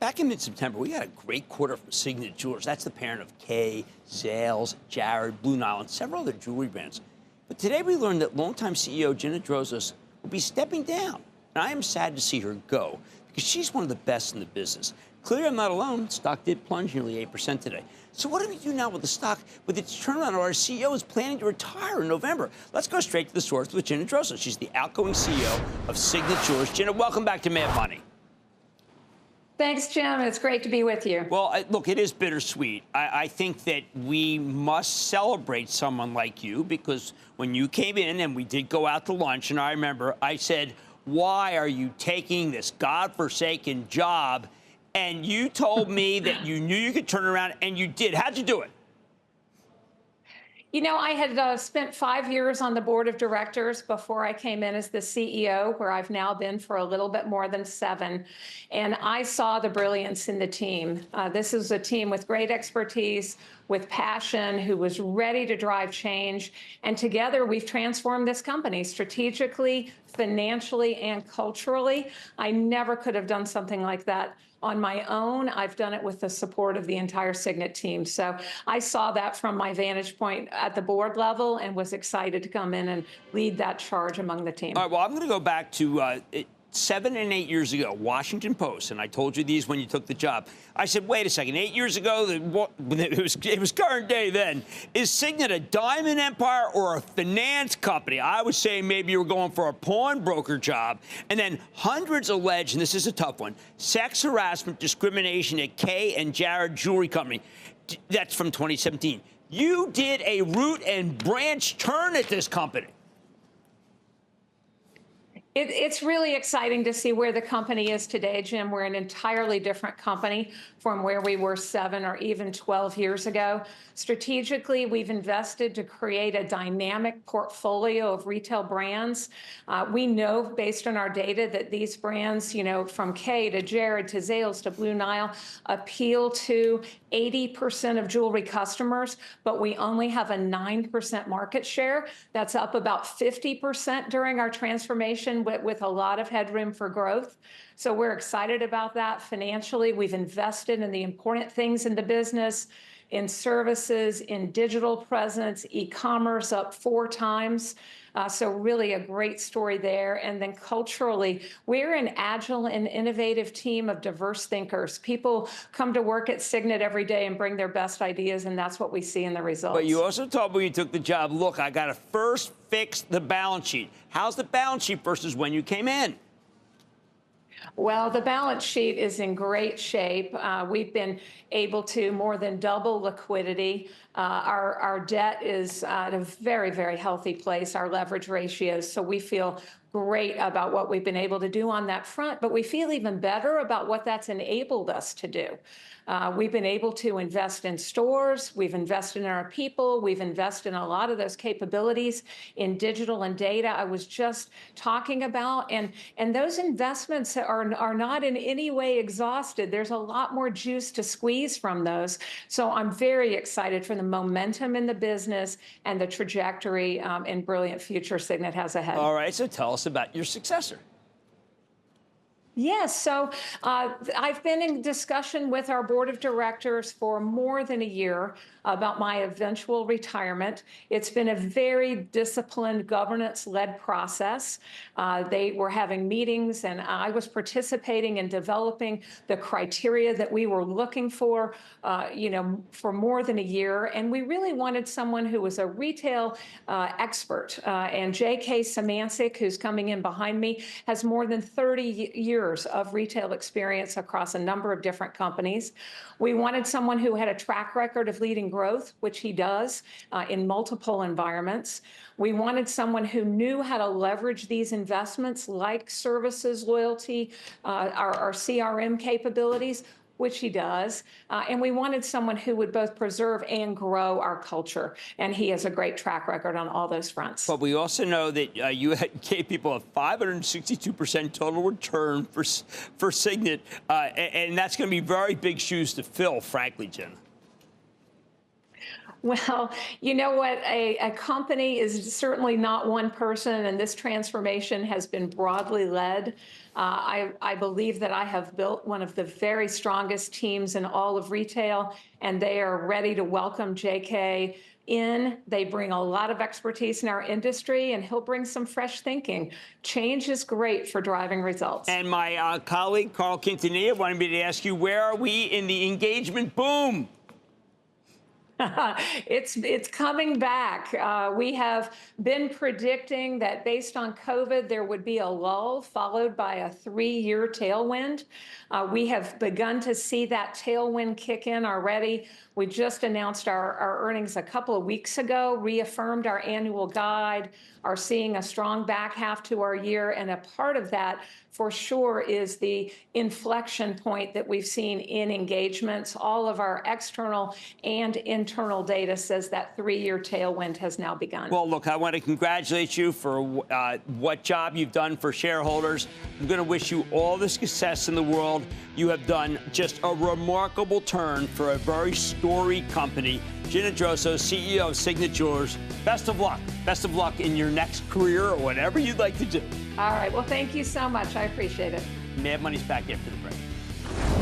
Back in mid-September, we had a great quarter from Signet Jewelers. That's the parent of Kay, Zales, Jared, Blue Nile, and several other jewelry brands. But today we learned that longtime CEO Gina Drosos will be stepping down. And I am sad to see her go because she's one of the best in the business. Clearly, I'm not alone. Stock did plunge nearly 8% today. So what do we do now with the stock with its turnaround? Our CEO is planning to retire in November. Let's go straight to the source with Gina Drosos. She's the outgoing CEO of Signet Jewelers. Gina, welcome back to Mad Money. Thanks, Jim. It's great to be with you. Well, look, it is bittersweet. I think that we must celebrate someone like you because when you came in and we did go out to lunch, and I remember I said, why are you taking this godforsaken job? And you told me that you knew you could turn around, and you did. How'd you do it? You know, I had spent 5 years on the board of directors before I came in as the CEO, where I've now been for a little bit more than 7. And I saw the brilliance in the team. This is a team with great expertise, with passion, who was ready to drive change. And together, we've transformed this company strategically, financially, and culturally. I never could have done something like that on my own. I've done it with the support of the entire Signet team. So I saw that from my vantage point at the board level and was excited to come in and lead that charge among the team. All right, well, I'm going to go back to 7 and 8 years ago, Washington Post, and I told you these when you took the job. I said, wait a second, 8 years ago, it was current day then. Is Signet a diamond empire or a finance company? I was saying maybe you were going for a pawnbroker job. And then hundreds alleged, and this is a tough one, sex harassment, discrimination at Kay and Jared Jewelry Company. That's from 2017. You did a root and branch turn at this company. It's really exciting to see where the company is today, Jim. We're an entirely different company from where we were 7 or even 12 years ago. Strategically, we've invested to create a dynamic portfolio of retail brands. We know, based on our data, that these brands, you know, from Kay to Jared to Zales to Blue Nile, appeal to 80% of jewelry customers, but we only have a 9% market share. That's up about 50% during our transformation, with a lot of headroom for growth. So we're excited about that. Financially, we've invested in the important things in the business, in services, in digital presence, e-commerce up 4 times. So really a great story there. And then culturally, we're an agile and innovative team of diverse thinkers. People come to work at Signet every day and bring their best ideas, and that's what we see in the results. But you also told me when you took the job, look, I got to first fix the balance sheet. How's the balance sheet versus when you came in? Well, the balance sheet is in great shape. We've been able to more than double liquidity. Our debt is at a very, very healthy place, our leverage ratios. So we feel great about what we've been able to do on that front, but we feel even better about what that's enabled us to do. We've been able to invest in stores, we've invested in our people, we've invested in a lot of those capabilities in digital and data I was just talking about, and those investments are not in any way exhausted. There's a lot more juice to squeeze from those. So I'm very excited for the momentum in the business and the trajectory and brilliant future Signet has ahead. All right, so tell us about your successor. Yes, so I've been in discussion with our board of directors for more than a year about my eventual retirement. It's been a very disciplined, governance-led process. They were having meetings, and I was participating in developing the criteria that we were looking for, for more than a year. And we really wanted someone who was a retail expert. And J.K. Symancyk, who's coming in behind me, has more than 30 years of retail experience across a number of different companies. We wanted someone who had a track record of leading growth, which he does in multiple environments. We wanted someone who knew how to leverage these investments like services, loyalty, our CRM capabilities, which he does. And we wanted someone who would both preserve and grow our culture. And he has a great track record on all those fronts. But we also know that you gave people a 562% total return for Signet. And that's going to be very big shoes to fill, frankly, Jen. Well, you know what? A company is certainly not one person, and this transformation has been broadly led. I believe that I have built one of the very strongest teams in all of retail, and they are ready to welcome JK in. They bring a lot of expertise in our industry, and he'll bring some fresh thinking. Change is great for driving results. And my colleague, Carl Quintanilla, wanted me to ask you, where are we in the engagement boom? It's coming back. We have been predicting that based on COVID, there would be a lull followed by a 3-year tailwind. We have begun to see that tailwind kick in already. We just announced our earnings a couple of weeks ago, reaffirmed our annual guide, are seeing a strong back half to our year, and a part of that for sure is the inflection point that we've seen in engagements. All of our external and internal data says that 3-year tailwind has now begun. Well, look, I want to congratulate you for what job you've done for shareholders. I'm going to wish you all the success in the world. You have done just a remarkable turn for a very storied company. Gina Drosos, CEO of Signet Jewelers, best of luck. Best of luck in your next career or whatever you'd like to do. All right. Well, thank you so much. I appreciate it. Mad Money's back after the break.